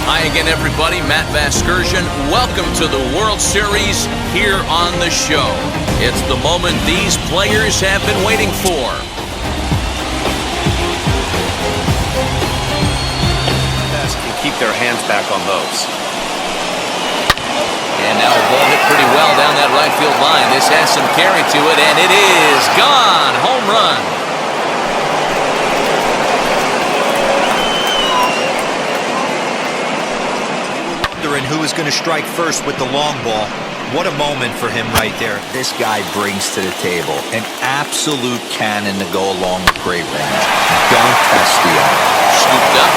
Hi again, everybody. Matt Vasgersian. Welcome to the World Series here on the show. It's the moment these players have been waiting for. Can keep their hands back on those. And now a ball hit pretty well down that right field line. This has some carry to it, and it is gone. Home run. Wondering who is going to strike first with the long ball. What a moment for him right there. This guy brings to the table an absolute cannon to go along with great range. Don't test the arm. Scooped up.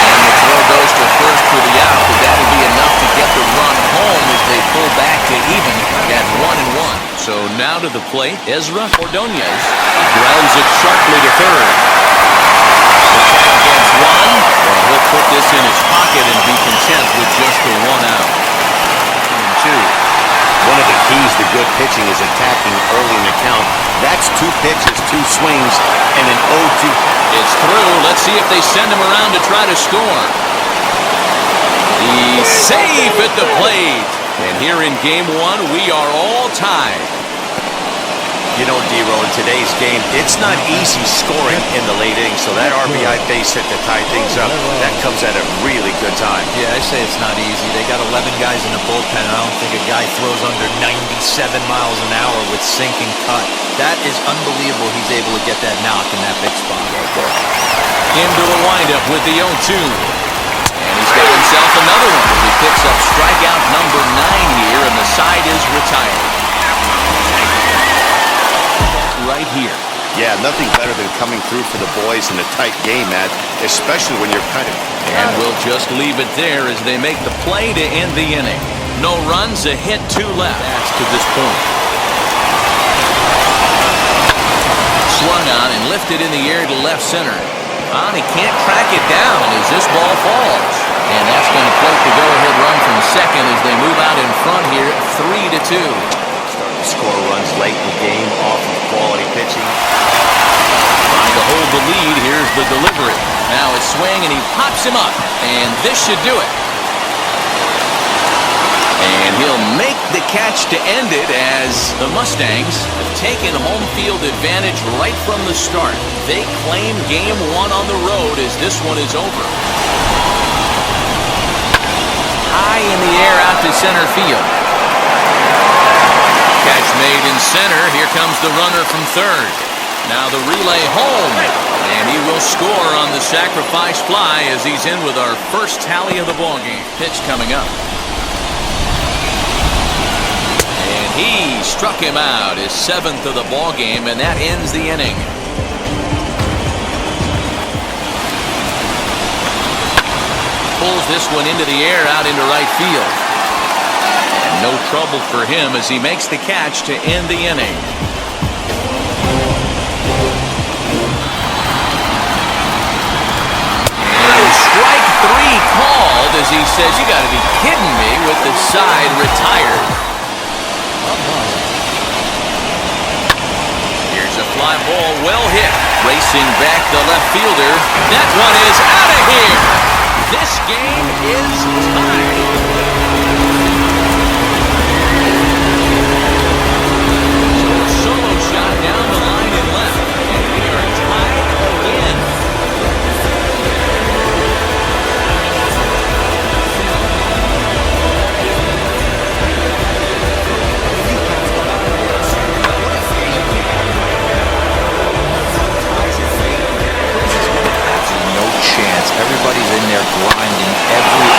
And the throw goes to first for the out, but that'll be enough to get the run home as they pull back to even at 1-1. So now to the plate, Ezra Ordonez. He grounds it sharply to third. The tag gets one, and he'll put this in his pocket and be content with just the one out. 2. One of the keys to good pitching is attacking early in the count. That's 2 pitches, 2 swings, and an 0-2. It's through. Let's see if they send him around to try to score. He's safe at the plate. And here in game 1, we are all tied. You know, D-Row, in today's game, it's not easy scoring in the late innings, so that RBI base hit to tie things up, that comes at a really good time. Yeah, I say it's not easy. They got 11 guys in the bullpen, and I don't think a guy throws under 97 miles an hour with sink and cut. That is unbelievable he's able to get that knock in that big spot right there. Into the windup with the 0-2. And he's got himself another one as he picks up strikeout number 9 here, and the side is retired. Right here. Yeah, nothing better than coming through for the boys in a tight game, Matt, especially when you're kind of... And we'll just leave it there as they make the play to end the inning. No runs, a hit, 2 left. That's to this point. Swung on and lifted in the air to left center. And he can't track it down as this ball falls. And that's going to plate the go-ahead run from second as they move out in front here, 3-2. Score runs late in the game off of quality pitching. Trying to hold the lead. Here's the delivery. Now a swing, and he pops him up. And this should do it. And he'll make the catch to end it as the Mustangs have taken home field advantage right from the start. They claim game 1 on the road as this one is over. High in the air out to center field. Catch made in center. Here comes the runner from third. Now the relay home. And he will score on the sacrifice fly as he's in with our first tally of the ballgame. Pitch coming up. And he struck him out, his 7th of the ballgame, and that ends the inning. Pulls this one into the air out into right field. No trouble for him as he makes the catch to end the inning. And strike 3 called as he says, "You got to be kidding me," with the side retired. Here's a fly ball, well hit. Racing back the left fielder. That one is out of here. This game is tied. Shot down the line and left, and we are tied again. No chance. Everybody's in there grinding every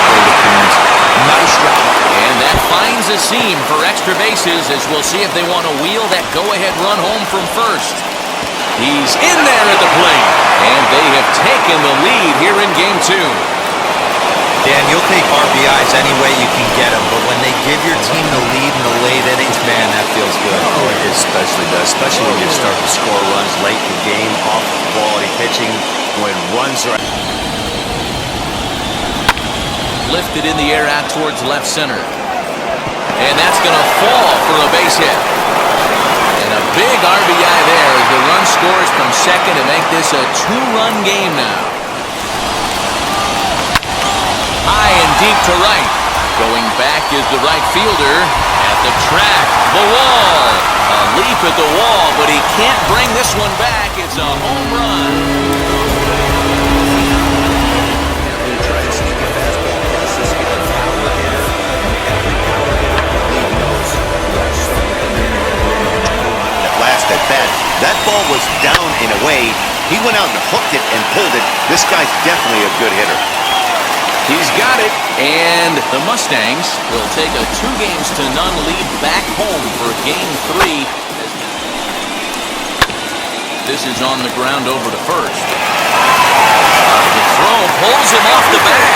plate appearance. Nice job. And that finds a seam for extra bases as we'll see if they want to wheel that go-ahead run home from first. He's in there at the plate, and they have taken the lead here in game 2. Dan, you'll take RBIs any way you can get them, but when they give your team the lead in the late innings, man, that feels good. Oh, it especially does, especially when you start to score runs late in the game off of quality pitching, when runs are... Lifted in the air out towards left center. And that's going to fall for a base hit. And a big RBI there as the run scores from second to make this a 2-run game now. deep to right. Going back is the right fielder at the track. The wall. A leap at the wall, but he can't bring this one back. It's a home run. Last at bat, that ball was down and away. He went out and hooked it and pulled it. This guy's definitely a good hitter. He's got it, and the Mustangs will take a 2-0 lead back home for Game 3. This is on the ground over to first. The throw pulls him off the bag.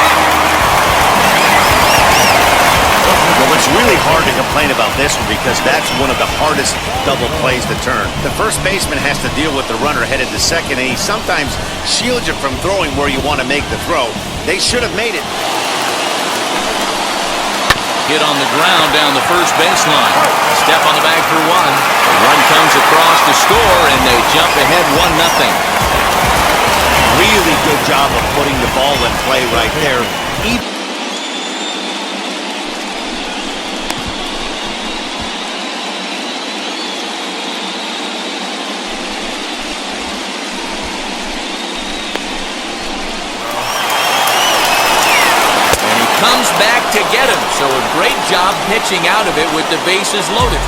Well, it's really hard to complain about this one because that's one of the hardest double plays to turn. The first baseman has to deal with the runner headed to second, and he sometimes shields you from throwing where you want to make the throw. They should have made it. Hit on the ground down the first baseline. Step on the bag for one. The run comes across to score, and they jump ahead 1-0. Really good job of putting the ball in play right there. Comes back to get him, so a great job pitching out of it with the bases loaded.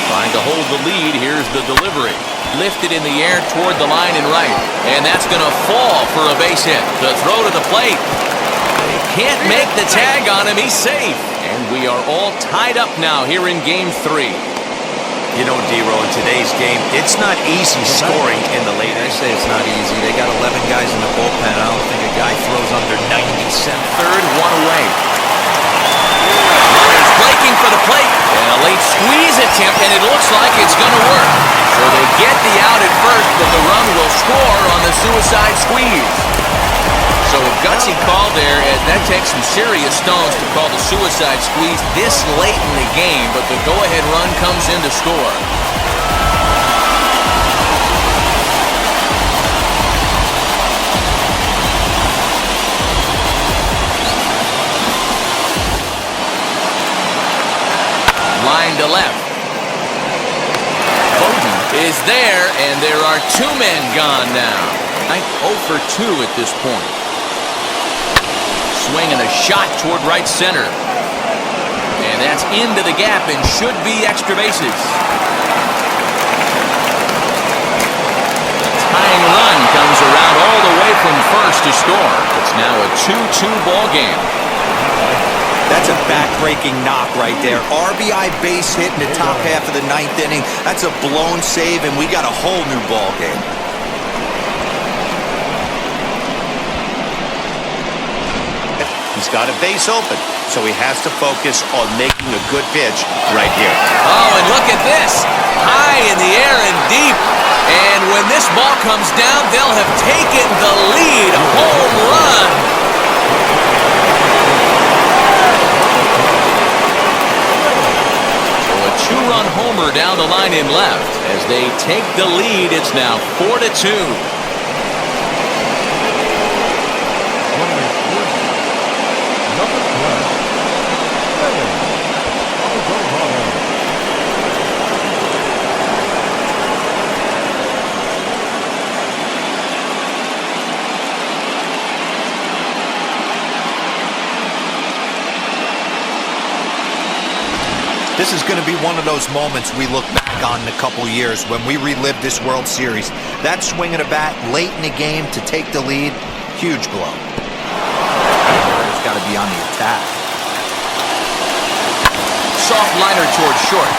Trying to hold the lead, here's the delivery. Lifted in the air toward the line and right, and that's going to fall for a base hit. The throw to the plate. Can't make the tag on him, he's safe. And we are all tied up now here in Game 3. You know, D-Row, in today's game, it's not easy scoring in the late innings. I say it's not easy. They got 11 guys in the bullpen. I don't think a guy throws under 97. Third, one away. Runners breaking for the plate. And a late squeeze attempt, and it looks like it's going to work. So they get the out at first, but the run will score on the suicide squeeze. So a gutsy call there, and that takes some serious stones to call the suicide squeeze this late in the game, but the go-ahead run comes in to score. Line to left. Bowden is there, and there are 2 men gone now. 0 for 2 at this point. Swing and a shot toward right center. And that's into the gap and should be extra bases. The tying run comes around all the way from first to score. It's now a 2-2 ball game. That's a back-breaking knock right there. RBI base hit in the top half of the 9th inning. That's a blown save, and we got a whole new ball game. He's got a base open, so he has to focus on making a good pitch right here. Oh, and look at this. High in the air and deep. And when this ball comes down, they'll have taken the lead. Home run. So a 2-run homer down the line in left. As they take the lead, it's now 4-2. This is going to be one of those moments we look back on in a couple years when we relive this World Series. That swing of the bat late in the game to take the lead, huge blow. It's got to be on the attack. Soft liner towards short.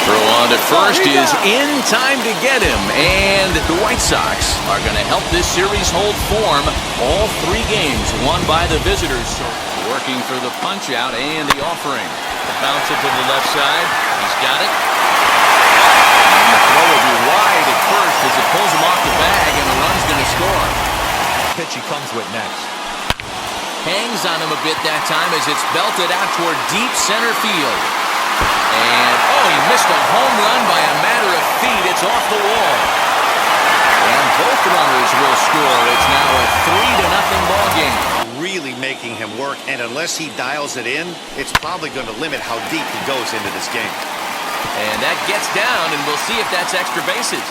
Throw on to first is in time to get him. And the White Sox are going to help this series hold form. All 3 games won by the visitors. Working for the punch-out and the offering. Bounce it to the left side. He's got it. And the throw will be wide at first as it pulls him off the bag, and the run's going to score. Pitch he comes with next. Hangs on him a bit that time as it's belted out toward deep center field. And, oh, he missed a home run by a matter of feet. It's off the wall. And both runners will score. It's now a 3-0 making him work, and unless he dials it in, it's probably going to limit how deep he goes into this game. And that gets down, and we'll see if that's extra bases.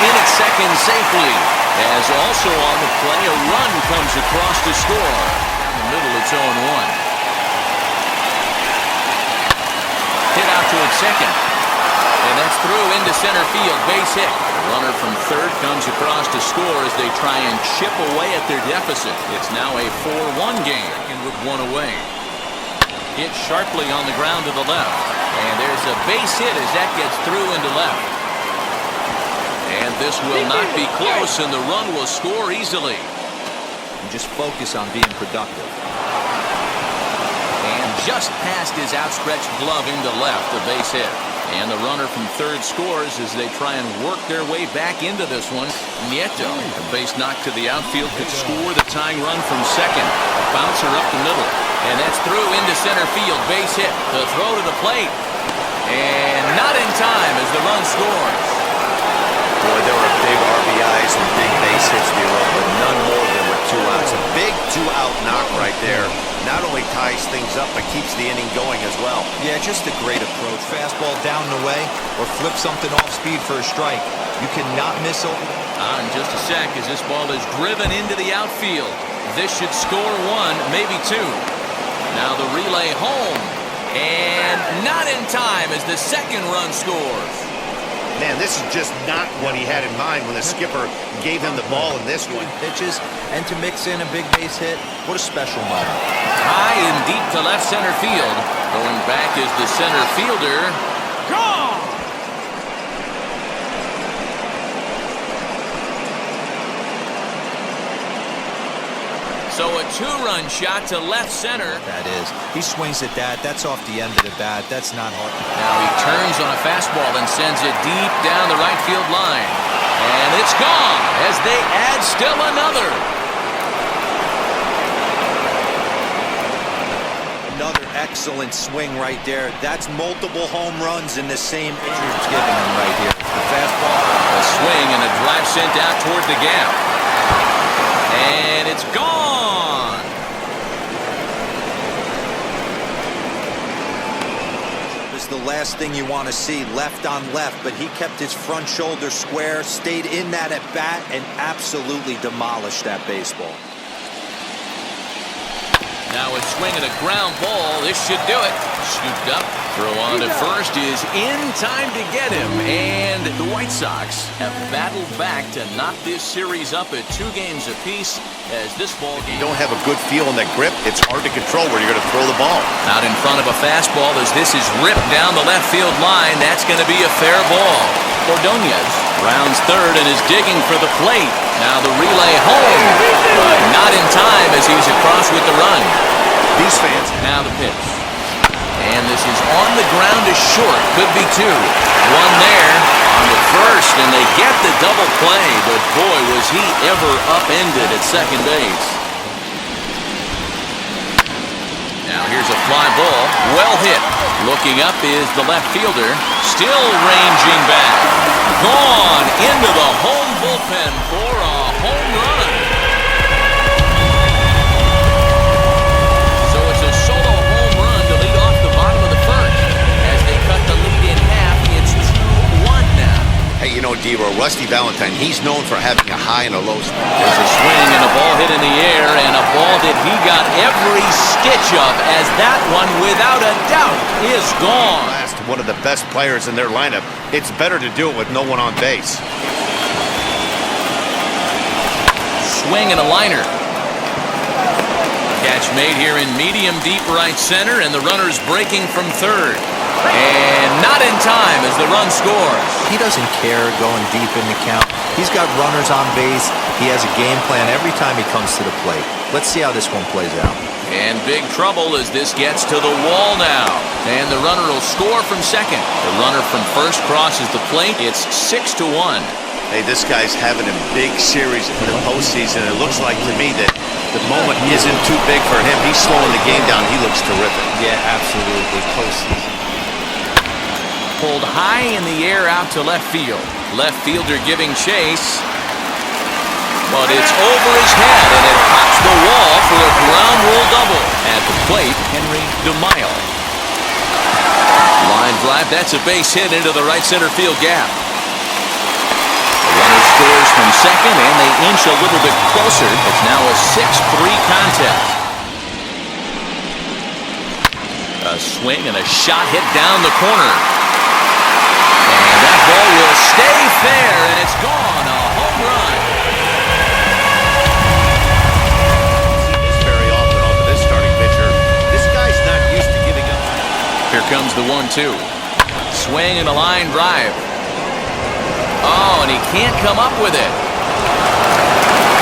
In at second safely, as also on the play, a run comes across to score. In the middle, it's 0-1. Hit out toward second. And that's through into center field. Base hit. The runner from third comes across to score as they try and chip away at their deficit. It's now a 4-1 game, and with one away. Hit sharply on the ground to the left. And there's a base hit as that gets through into left. And this will not be close, and the run will score easily. And just focus on being productive. And just past his outstretched glove into left, the base hit. And the runner from third scores as they try and work their way back into this one. Nieto, a base knock to the outfield, could score the tying run from second. A bouncer up the middle. And that's through into center field. Base hit. The throw to the plate. And not in time as the run scores. Boy, there were big RBIs and big base hits, but none more than with 2 outs. A big 2-out knock right there. Not only ties things up, but keeps the inning going as well. Yeah, just a great approach. Fastball down and away, or flip something off speed for a strike. You cannot miss over. In just a sec as this ball is driven into the outfield. This should score 1, maybe 2. Now the relay home. And not in time as the second run scores. Man, this is just not what he had in mind when the skipper gave him the ball in this one. Pitches, and to mix in a big base hit, what a special moment. High and deep to left center field. Going back is the center fielder. Gone! So a 2-run shot to left center. That is. He swings at that. That's off the end of the bat. That's not hard. Now he turns on a fastball and sends it deep down the right field line. And it's gone as they add still another. Another excellent swing right there. That's multiple home runs in the same inning. Giving him right here. The fastball. A swing and a drive sent out toward the gap. And it's gone. The last thing you want to see, left on left, but he kept his front shoulder square, stayed in that at bat, and absolutely demolished that baseball. Now a swing and a ground ball. This should do it. Scooped up. Throw on to first is in time to get him. And the White Sox have battled back to knock this series up at 2 games apiece as this ball game. You don't have a good feel in that grip, it's hard to control where you're going to throw the ball. Out in front of a fastball as this is ripped down the left field line. That's going to be a fair ball. Ordonez rounds third and is digging for the plate. Now the relay home, but not in time as he's across with the run. These fans. Now the pitch. And this is on the ground to short. Could be 2. 1 there on the first, and they get the double play. But boy, was he ever upended at second base. Now here's a fly ball. Well hit. Looking up is the left fielder. Still ranging back. Gone into the home bullpen for a home run. So it's a solo home run to lead off the bottom of the first. As they cut the lead in half, it's 2-1 now. Hey, you know, D-Row, Rusty Valentine, he's known for having a high and a low spot. There's a swing and a ball hit in the air, and a ball that he got every stitch of, as that one, without a doubt, is gone. One of the best players in their lineup. It's better to do it with no one on base. Swing and a liner. Catch made here in medium deep right center, and the runner's breaking from third. And not in time as the run scores. He doesn't care going deep in the count. He's got runners on base. He has a game plan every time he comes to the plate. Let's see how this one plays out. And big trouble as this gets to the wall now. And the runner will score from second. The runner from first crosses the plate. It's 6-1. Hey, this guy's having a big series in the postseason. It looks like to me that the moment isn't too big for him. He's slowing the game down. He looks terrific. Yeah, absolutely. Postseason. Pulled high in the air out to left field. Left fielder giving chase. But it's over his head, and it pops the wall for a ground rule double. At the plate, Henry DeMaio. Line drive, that's a base hit into the right center field gap. The runner scores from second, and they inch a little bit closer. It's now a 6-3 contest. A swing and a shot hit down the corner. And that ball will stay fair, and it's gone. A home run. Very often off of this starting pitcher. This guy's not used to giving up. Here comes the 1-2. Swing and a line drive. Oh, and he can't come up with it.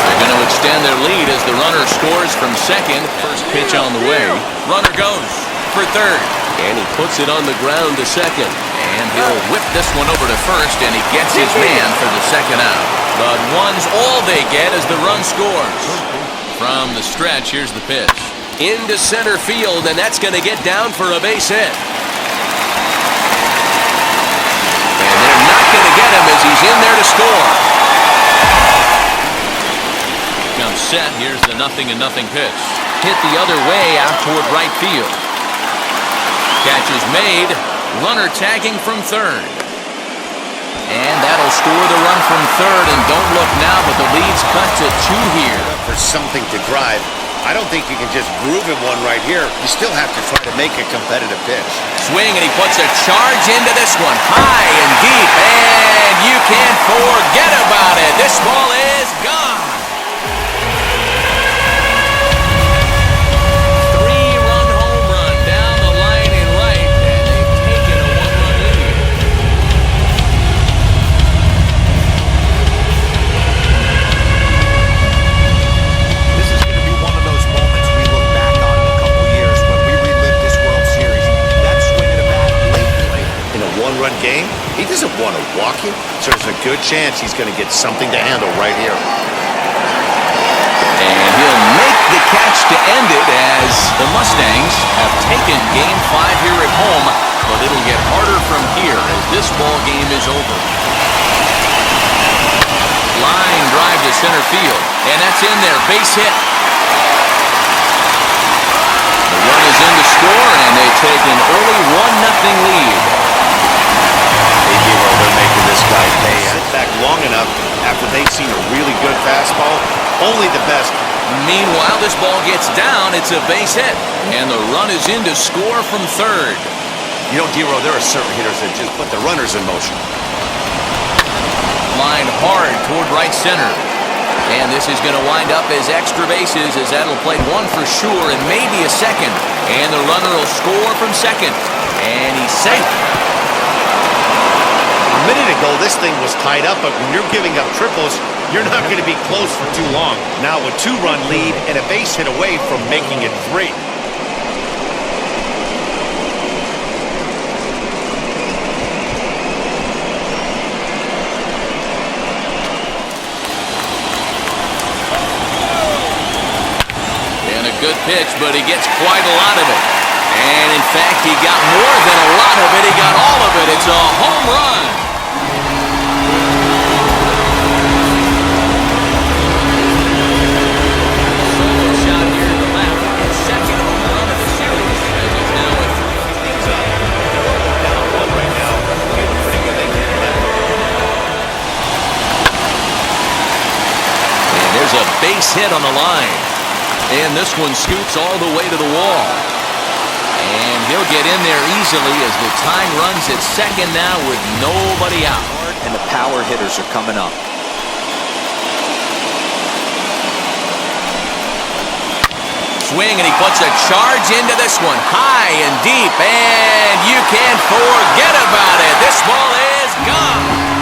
They're going to extend their lead as the runner scores from second. First pitch on the way. Runner goes for third. And he puts it on the ground to second. And he'll whip this one over to first, and he gets his man for the second out. But one's all they get as the run scores. From the stretch, here's the pitch. Into center field, and that's going to get down for a base hit. And they're not going to get him as he's in there to score. Comes set. Here's the 0-0 pitch. Hit the other way out toward right field. Catch is made. Runner tagging from third. And that'll score the run from third. And don't look now, but the lead's cut to 2 here. For something to drive, I don't think you can just groove him one right here. You still have to try to make a competitive pitch. Swing, and he puts a charge into this one. High and deep, and you can't forget about it. This ball is gone. 3-run home run down the line in right, and they've taken a 1-run lead. This is going to be one of those moments we look back on in a couple years when we relive this World Series. That swing of the bat late. In a one-run game, he doesn't want to walk it, so there's a good chance he's going to get something to handle right here. And he'll make the catch to end it as the Mustangs have taken Game 5 here at home, but it'll get harder from here as this ball game is over. Line drive to center field, and that's in there, base hit. The run is in to score, and they take an early 1-0 lead. They're making this guy pay. Sit back long enough after they've seen a really good fastball. Only the best. Meanwhile, this ball gets down. It's a base hit, and the run is in to score from third. You know, Dero, there are certain hitters that just put the runners in motion. Line hard toward right center. And this is going to wind up as extra bases as that'll play one for sure and maybe a second. And the runner will score from second. And he's safe. A minute ago, this thing was tied up, but when you're giving up triples, you're not going to be close for too long. Now a 2-run lead and a base hit away from making it 3. And a good pitch, but he gets quite a lot of it. And in fact, he got more than a lot of it. He got all of it. It's a home run. Solo shot here to the left. Second home run of the series. As he's now with 3 things up. Down 1 right now. Getting pretty good at that. And there's a base hit on the line. And this one scoots all the way to the wall. And he'll get in there easily as the time runs at second now with nobody out. And the power hitters are coming up. Swing, and he puts a charge into this one. High and deep, and you can't forget about it. This ball is gone.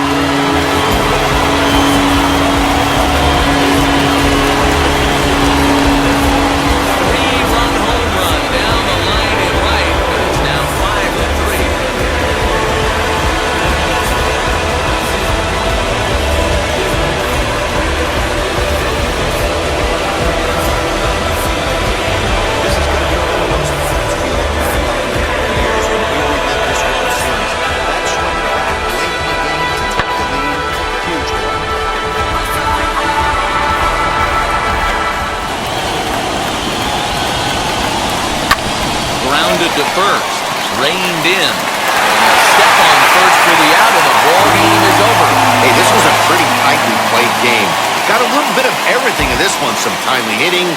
to first. Reined in. And a step on first for the out, and the ball game is over. Hey, this was a pretty tightly played game. Got a little bit of everything in this one. Some timely hitting,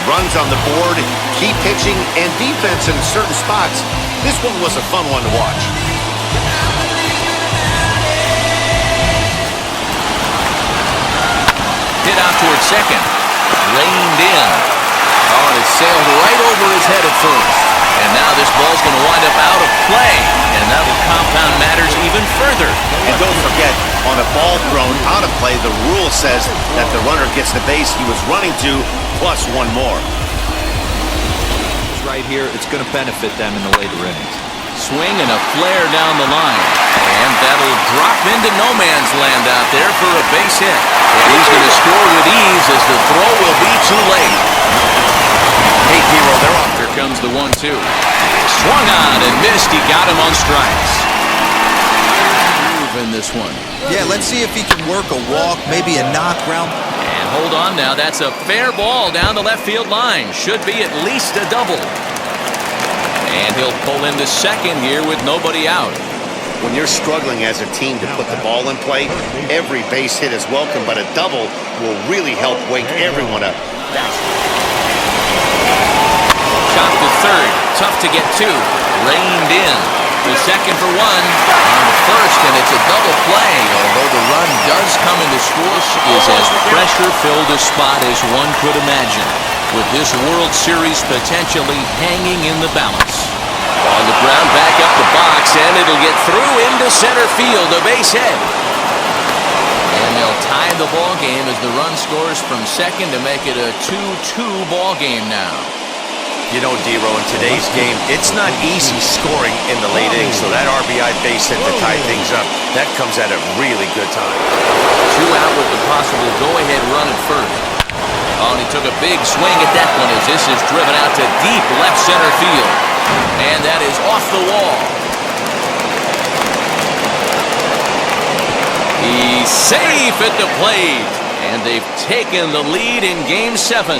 runs on the board, key pitching, and defense in certain spots. This one was a fun one to watch. Hit out towards second. Reined in. Oh, and it sailed right over his head at first. And now this ball's going to wind up out of play. And that'll compound matters even further. And don't forget, on a ball thrown out of play, the rule says that the runner gets the base he was running to, plus one more. Right here, it's going to benefit them in the later innings. Swing and a flare down the line. And that'll drop into no man's land out there for a base hit. And he's going to score with ease as the throw will be too late. Hey, Hero, they're off. Here comes the 1-2. Swung on and missed. He got him on strikes. Move in this one. Yeah, let's see if he can work a walk, maybe a knock round. And hold on now. That's a fair ball down the left field line. Should be at least a double. And he'll pull into second here with nobody out. When you're struggling as a team to put the ball in play, every base hit is welcome, but a double will really help wake everyone up. Shot to third. Tough to get to. Reined in. The second for one. On the first, and it's a double play. Although the run does come into score, is as pressure-filled a spot as one could imagine, with this World Series potentially hanging in the balance. On the ground, back up the box, and it'll get through into center field, a base hit. And they'll tie the ball game as the run scores from second to make it a 2-2 ball game now. You know, Dero, in today's game, it's not easy scoring in the late innings, so that RBI base hit to tie things up, that comes at a really good time. 2 out with the possible go-ahead run at first. Oh, and he took a big swing at that one as this is driven out to deep left center field. And that is off the wall. He's safe at the plate. And they've taken the lead in Game 7.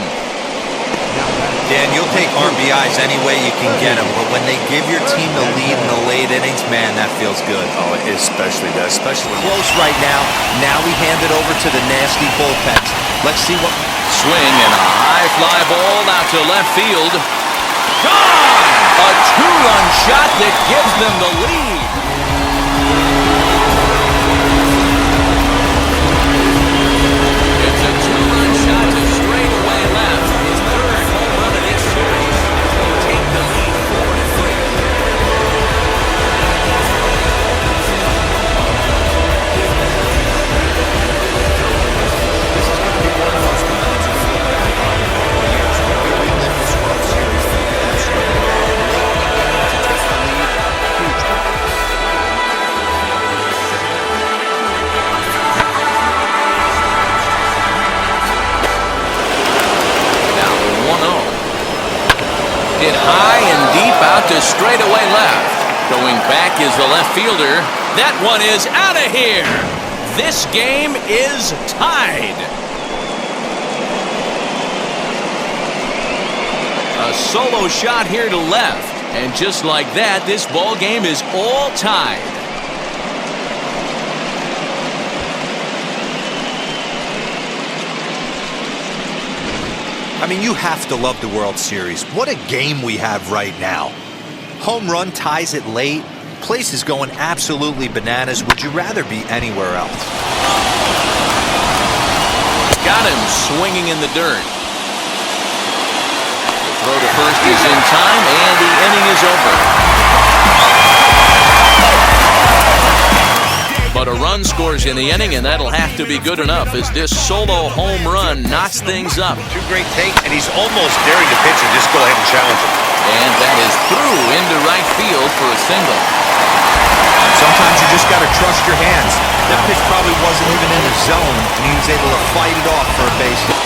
Dan, you'll take RBIs any way you can get them, but when they give your team the lead in the late innings, man, that feels good. Oh, especially Close right now. Now we hand it over to the nasty bullpens. Let's see what... Swing and a high fly ball out to left field. Gone! A 2-run shot that gives them the lead. It's a 2-run shot to straightaway left. His third home run of this series. They take the lead 4-3. This is going to be one of those moments we look back on in a couple of years when we relive this World Series for the best way. To take the lead, huge one. Now the 1-0. Hit high and deep out to straightaway left. Going back is the left fielder. That one is out of here. This game is tied. A solo shot here to left. And just like that, this ball game is all tied. I mean, you have to love the World Series. What a game we have right now. Home run ties it late. Place is going absolutely bananas. Would you rather be anywhere else? Got him swinging in the dirt. The throw to first is in time, and the inning is over. But a run scores in the inning, and that'll have to be good enough as this solo home run knocks things up. 2 great takes, and he's almost daring the pitcher. Just go ahead and challenge him. And that is through into right field for a single. Sometimes you just got to trust your hands. That pitch probably wasn't even in the zone, and he was able to fight it off for a base hit.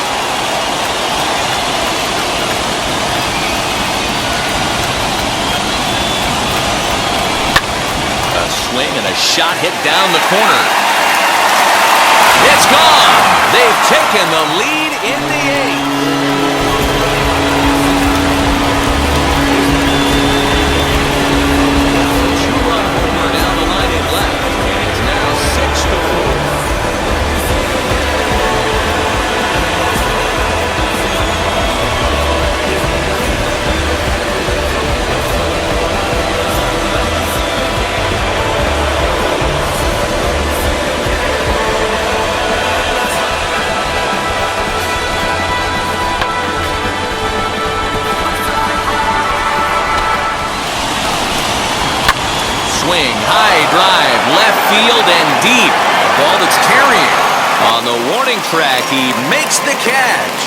A swing and a shot hit down the corner. It's gone. They've taken the lead in the 8th. field and deep. The ball that's carrying. On the warning track, he makes the catch.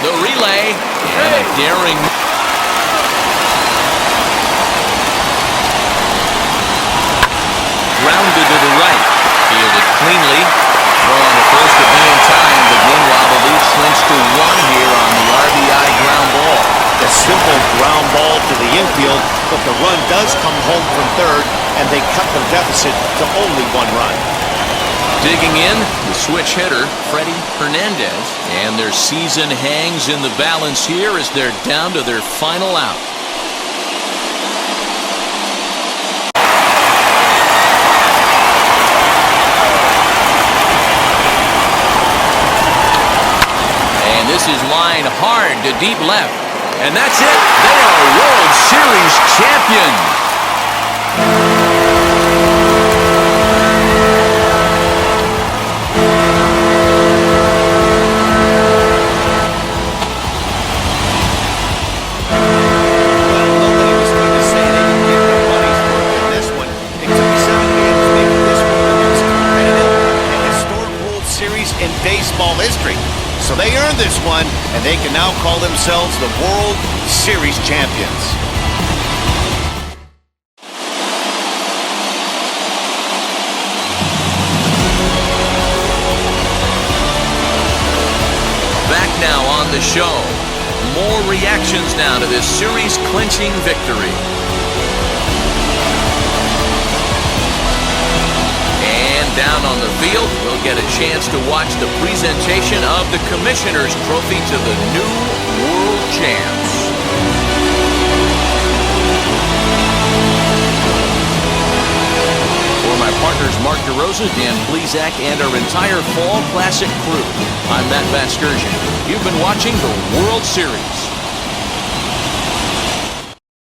The relay and a daring. Grounded to the right. Fielded cleanly. Throw on the first to be in time, but meanwhile the lead shrinks to 1 here on the RBI ground ball. A simple ground ball to the infield, but the run does come home from third, and they cut the deficit to only 1 run. Digging in, the switch hitter, Freddie Hernandez. And their season hangs in the balance here as they're down to their final out. And this is lined hard to deep left. And that's it. They are World Series champions. In baseball history. So they earned this one, and they can now call themselves the World Series champions. Back now on the show. More reactions now to this series-clinching victory. Down on the field, we'll get a chance to watch the presentation of the Commissioner's Trophy to the new world champs. For my partners Mark DeRosa, Dan Plesac, and our entire Fall Classic crew, I'm Matt Vasgersian. You've been watching the World Series.